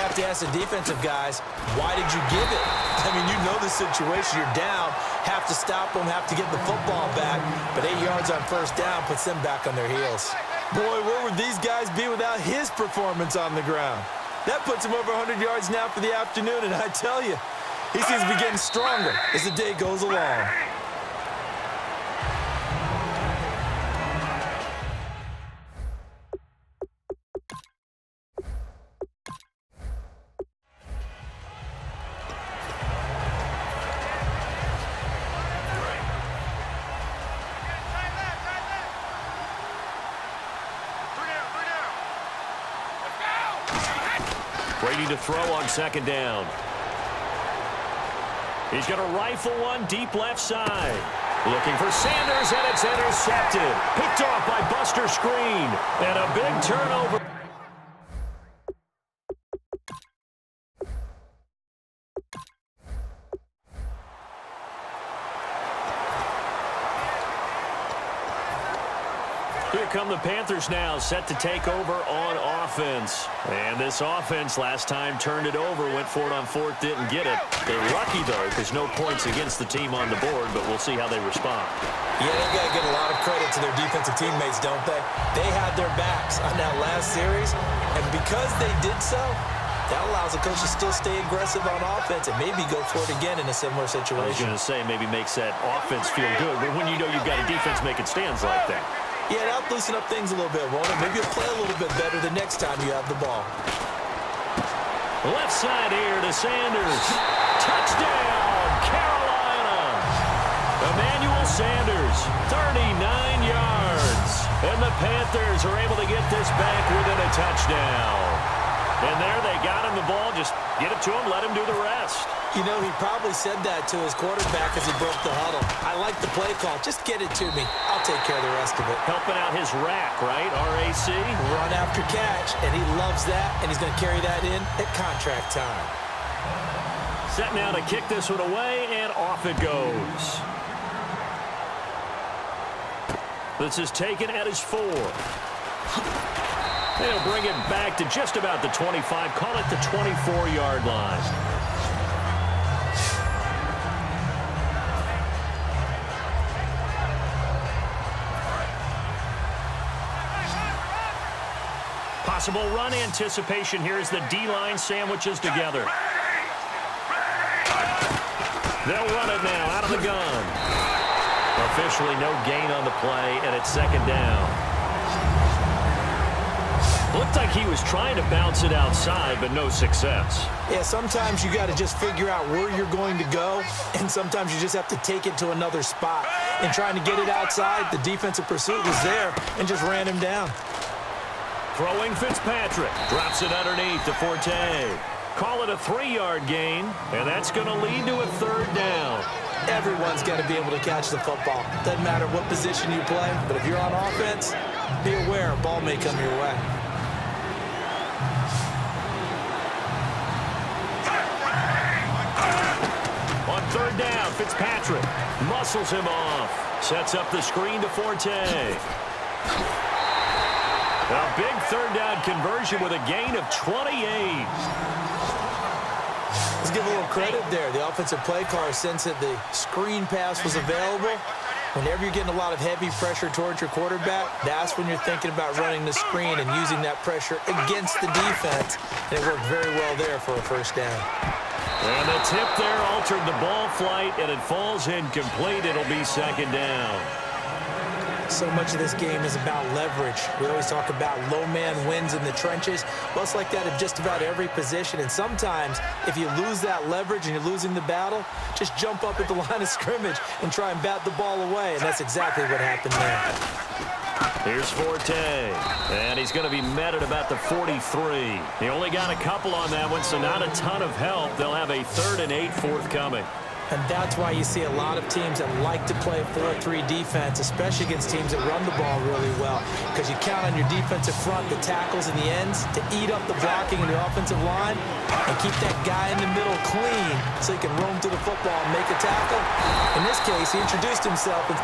have to ask the defensive guys, why did you give it? I mean, you know the situation. You're down, have to stop them, have to get the football back. But 8 yards on first down puts them back on their heels. Boy, where would these guys be without his performance on the ground? That puts him over 100 yards now for the afternoon, and I tell you, he seems to be getting stronger as the day goes along. Brady to throw on second down. He's going to rifle one deep left side. Looking for Sanders, and it's intercepted. Picked off by Buster Screen. And a big turnover. Here come the Panthers now, set to take over on offense. And this offense last time turned it over, went for it on fourth, didn't get it. They're lucky, though, because no points against the team on the board, but we'll see how they respond. Yeah, they've got to give a lot of credit to their defensive teammates, don't they? They had their backs on that last series, and because they did so, that allows the coach to still stay aggressive on offense and maybe go for it again in a similar situation. I was going to say, maybe makes that offense feel good, but when you know you've got a defense making stands like that. Yeah, that'll loosen up things a little bit, won't it? Maybe you'll play a little bit better the next time you have the ball. Left side here to Sanders. Touchdown, Carolina. Emmanuel Sanders, 39 yards. And the Panthers are able to get this back within a touchdown. And there they got him the ball. Just get it to him, let him do the rest. You know, he probably said that to his quarterback as he broke the huddle. I like the play call. Just get it to me. I'll take care of the rest of it. Helping out his rack, right? RAC? Run after catch, and he loves that, and he's going to carry that in at contract time. Set now to kick this one away, and off it goes. This is taken at his 4. They'll bring it back to just about the 25. Call it the 24-yard line. Possible run anticipation here as the D-line sandwiches together. They'll run it now out of the gun. Officially no gain on the play, and it's second down. Looked like he was trying to bounce it outside, but no success. Yeah, sometimes you got to just figure out where you're going to go, and sometimes you just have to take it to another spot. And trying to get it outside, the defensive pursuit was there and just ran him down. Throwing Fitzpatrick. Drops it underneath to Forte. Call it a 3-yard gain, and that's going to lead to a third down. Everyone's got to be able to catch the football. Doesn't matter what position you play, but if you're on offense, be aware a ball may come your way. On third down, Fitzpatrick muscles him off. Sets up the screen to Forte. A big third down conversion with a gain of 28. Let's give a little credit there. The offensive play caller sensed that the screen pass was available. Whenever you're getting a lot of heavy pressure towards your quarterback, that's when you're thinking about running the screen and using that pressure against the defense. And it worked very well there for a first down. And the tip there altered the ball flight, and it falls incomplete. It'll be second down. So much of this game is about leverage. We always talk about low man wins in the trenches. Well, it's like that in just about every position. And sometimes, if you lose that leverage and you're losing the battle, just jump up at the line of scrimmage and try and bat the ball away. And that's exactly what happened there. Here's Forte. And he's going to be met at about the 43. He only got a couple on that one, so not a ton of help. They'll have a 3rd and 8 forthcoming. And that's why you see a lot of teams that like to play 4-3 defense, especially against teams that run the ball really well. Because you count on your defensive front, the tackles and the ends, to eat up the blocking in the offensive line and keep that guy in the middle clean so he can roam through the football and make a tackle. In this case, he introduced himself. And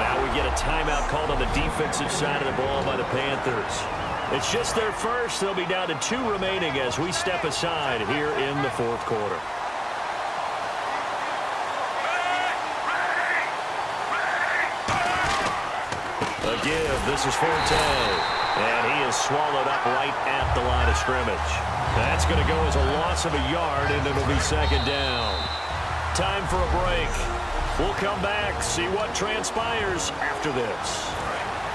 now we get a timeout called on the defensive side of the ball by the Panthers. It's just their first. They'll be down to 2 remaining as we step aside here in the fourth quarter. A give. This is Forte. And he is swallowed up right at the line of scrimmage. That's going to go as a loss of a yard, and it'll be second down. Time for a break. We'll come back, see what transpires after this.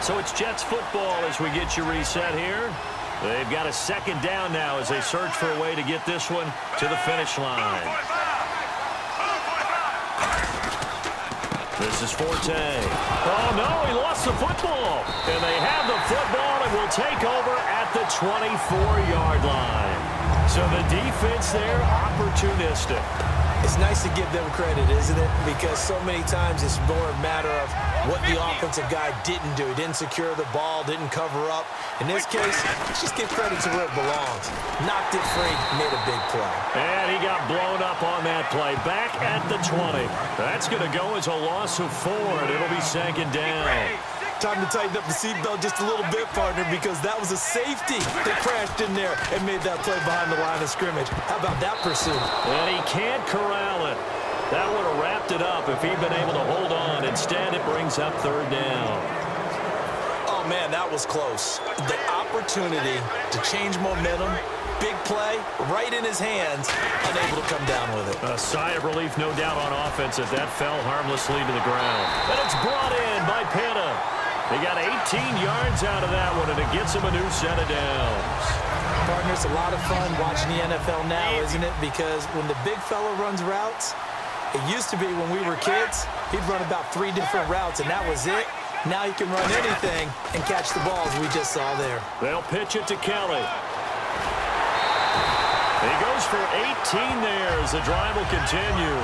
So it's Jets football as we get you reset here. They've got a second down now as they search for a way to get this one to the finish line. This is Forte. Oh, no, he lost the football. And they have the football and will take over at the 24-yard line. So the defense there, opportunistic. It's nice to give them credit, isn't it? Because so many times it's more a matter of what the offensive guy didn't do. He didn't secure the ball, didn't cover up. In this case, let's just give credit to where it belongs. Knocked it free, made a big play. And he got blown up on that play. Back at the 20. That's going to go as a loss of 4, and it'll be second down. Time to tighten up the seatbelt just a little bit, partner, because that was a safety that crashed in there and made that play behind the line of scrimmage. How about that pursuit? And he can't corral it. That would have wrapped it up if he'd been able to hold on. Instead, it brings up third down. Oh, man, that was close. The opportunity to change momentum, big play, right in his hands, unable to come down with it. A sigh of relief, no doubt, on offense as that fell harmlessly to the ground. And it's brought in by Pitta. They got 18 yards out of that one, and it gets them a new set of downs. Partner, it's a lot of fun watching the NFL now, isn't it? Because when the big fella runs routes, it used to be when we were kids, he'd run about 3 different routes, and that was it. Now he can run anything and catch the balls we just saw there. They'll pitch it to Kelly. He goes for 18 there as the drive will continue.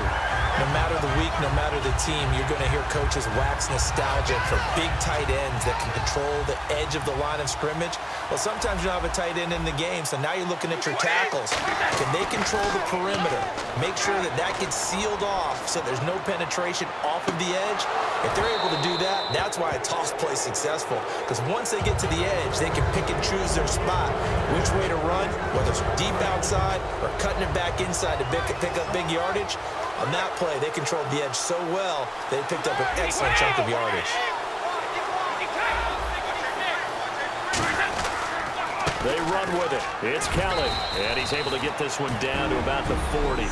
No matter the week, no matter the team, you're going to hear coaches wax nostalgia for big tight ends that can control the edge of the line of scrimmage. Well, sometimes you don't have a tight end in the game, so now you're looking at your tackles. Can they control the perimeter? Make sure that that gets sealed off so there's no penetration off of the edge. If they're able to do that, that's why a toss play is successful. Because once they get to the edge, they can pick and choose their spot, which way to run, whether it's deep outside or cutting it back inside to pick up big yardage. On that play, they controlled the edge so well, they picked up an excellent chunk of yardage. They run with it. It's Kelly, and he's able to get this one down to about the 40.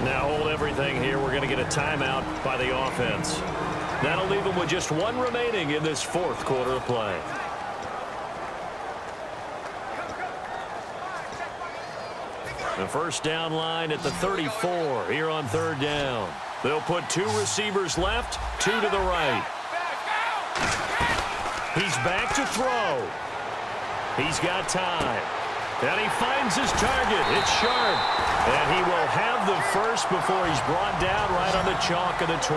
Now hold everything here. We're going to get a timeout by the offense. That'll leave them with just 1 remaining in this fourth quarter of play. The first down line at the 34 here on third down. They'll put 2 receivers left, 2 to the right. He's back to throw. He's got time. And he finds his target. It's Sharp. And he will have the first before he's brought down right on the chalk of the 20.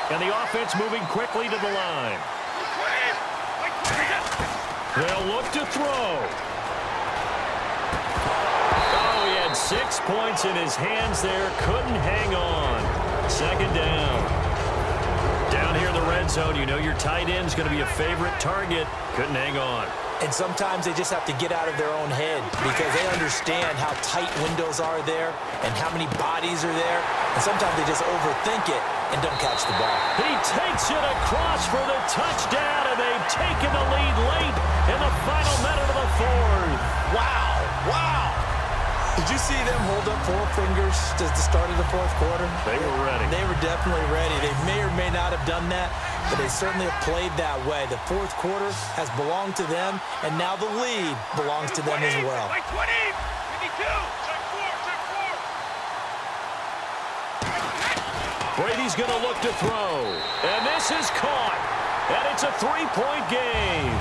And the offense moving quickly to the line. They'll look to throw. 6 points in his hands there. Couldn't hang on. Second down. Down here in the red zone, you know your tight end's going to be a favorite target. Couldn't hang on. And sometimes they just have to get out of their own head because they understand how tight windows are there and how many bodies are there. And sometimes they just overthink it and don't catch the ball. He takes it across for the touchdown, and they've taken the lead late in the final minute of the fourth. Wow. Wow. Did you see them hold up 4 fingers at the start of the fourth quarter? They were ready. They were definitely ready. They may or may not have done that, but they certainly have played that way. The fourth quarter has belonged to them, and now the lead belongs to them as well. Brady's going to look to throw, and this is caught, and it's a 3-point game.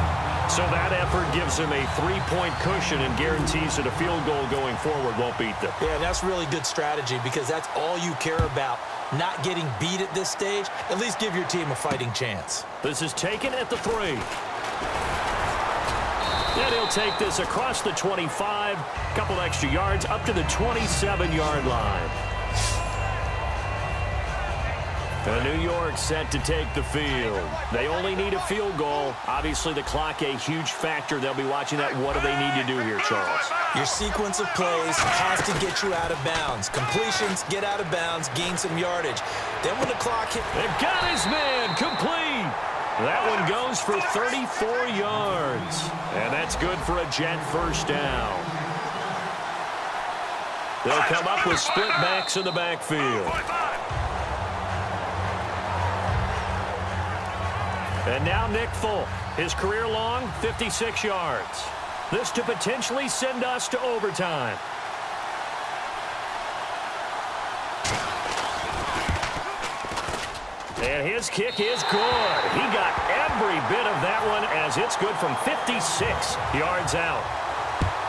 So that effort gives him a 3-point cushion and guarantees that a field goal going forward won't beat them. Yeah, that's really good strategy because that's all you care about. Not getting beat at this stage. At least give your team a fighting chance. This is taken at the 3. And he'll take this across the 25. Couple extra yards up to the 27-yard line. And New York set to take the field. They only need a field goal. Obviously, the clock a huge factor. They'll be watching that. What do they need to do here, Charles? Your sequence of plays has to get you out of bounds. Completions, get out of bounds, gain some yardage. Then when the clock hits... They've got his man complete. That one goes for 34 yards. And that's good for a Jet first down. They'll come up with split backs in the backfield. And now Nick Folk, his career long, 56 yards. This to potentially send us to overtime. And his kick is good. He got every bit of that one as it's good from 56 yards out.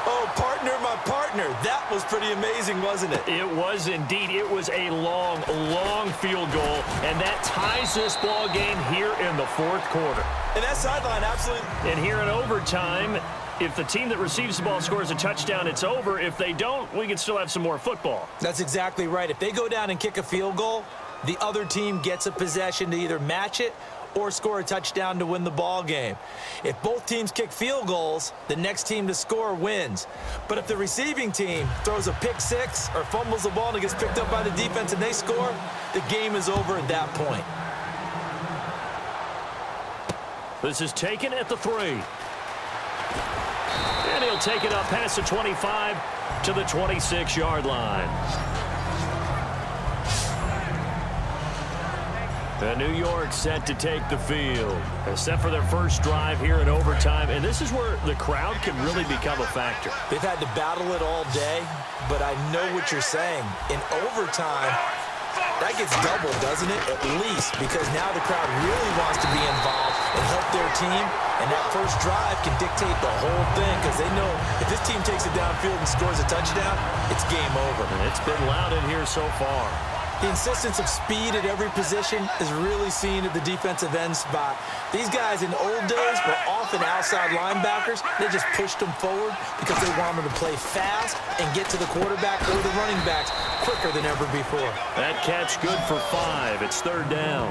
Oh, partner, my partner. That was pretty amazing, wasn't it? It was indeed. It was a long, long field goal, and that ties this ball game here in the fourth quarter. And that sideline, absolutely. And here in overtime, if the team that receives the ball scores a touchdown, it's over. If they don't, we can still have some more football. That's exactly right. If they go down and kick a field goal, the other team gets a possession to either match it or score a touchdown to win the ball game. If both teams kick field goals, the next team to score wins. But if the receiving team throws a pick six or fumbles the ball and it gets picked up by the defense and they score, the game is over at that point. This is taken at the 3. And he'll take it up past the 25 to the 26-yard line. The New York set to take the field, except for their first drive here in overtime. And this is where the crowd can really become a factor. They've had to battle it all day, but I know what you're saying. In overtime, that gets doubled, doesn't it? At least, because now the crowd really wants to be involved and help their team. And that first drive can dictate the whole thing because they know if this team takes it downfield and scores a touchdown, it's game over. And it's been loud in here so far. The insistence of speed at every position is really seen at the defensive end spot. These guys in the old days were often outside linebackers. They just pushed them forward because they wanted to play fast and get to the quarterback or the running backs quicker than ever before. That catch good for 5. It's third down.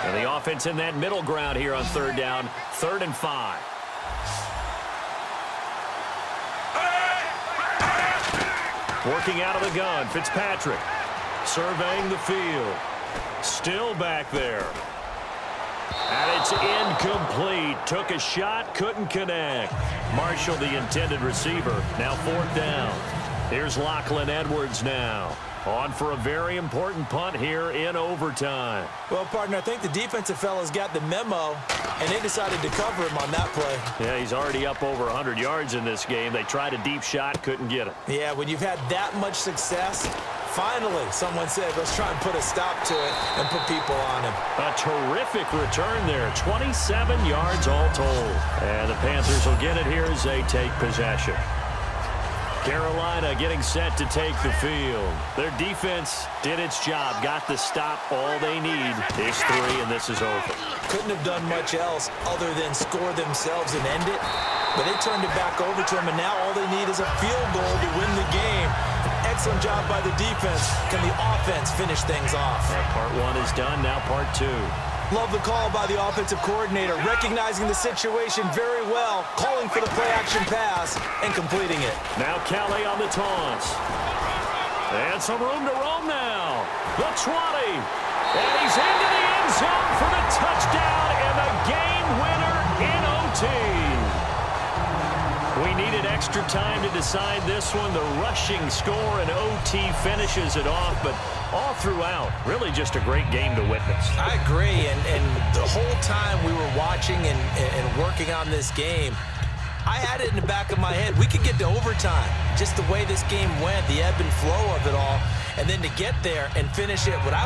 And the offense in that middle ground here on third down, 3rd and 5. Working out of the gun, Fitzpatrick surveying the field. Still back there. And it's incomplete. Took a shot, couldn't connect. Marshall, the intended receiver, now 4th down. Here's Lachlan Edwards now. On for a very important punt here in overtime. Well, partner, I think the defensive fellas got the memo, and they decided to cover him on that play. Yeah, he's already up over 100 yards in this game. They tried a deep shot, couldn't get it. Yeah, when you've had that much success, finally someone said, let's try and put a stop to it and put people on him. A terrific return there, 27 yards all told. And the Panthers will get it here as they take possession. Carolina getting set to take the field. Their defense did its job, got the stop. All they need is 3, and this is over. Couldn't have done much else other than score themselves and end it. But they turned it back over to them, and now all they need is a field goal to win the game. An excellent job by the defense. Can the offense finish things off? Part 1 is done, now part 2. Love the call by the offensive coordinator, recognizing the situation very well, calling for the play-action pass, and completing it. Now Kelly on the taunts. And some room to roam now. The 20. And he's into the end zone for the touchdown and the game winner in OT. We needed extra time to decide this one. The rushing score and OT finishes it off, but all throughout, really just a great game to witness. I agree, and the whole time we were watching and working on this game, I had it in the back of my head. We could get to overtime. Just the way this game went, the ebb and flow of it all, and then to get there and finish it without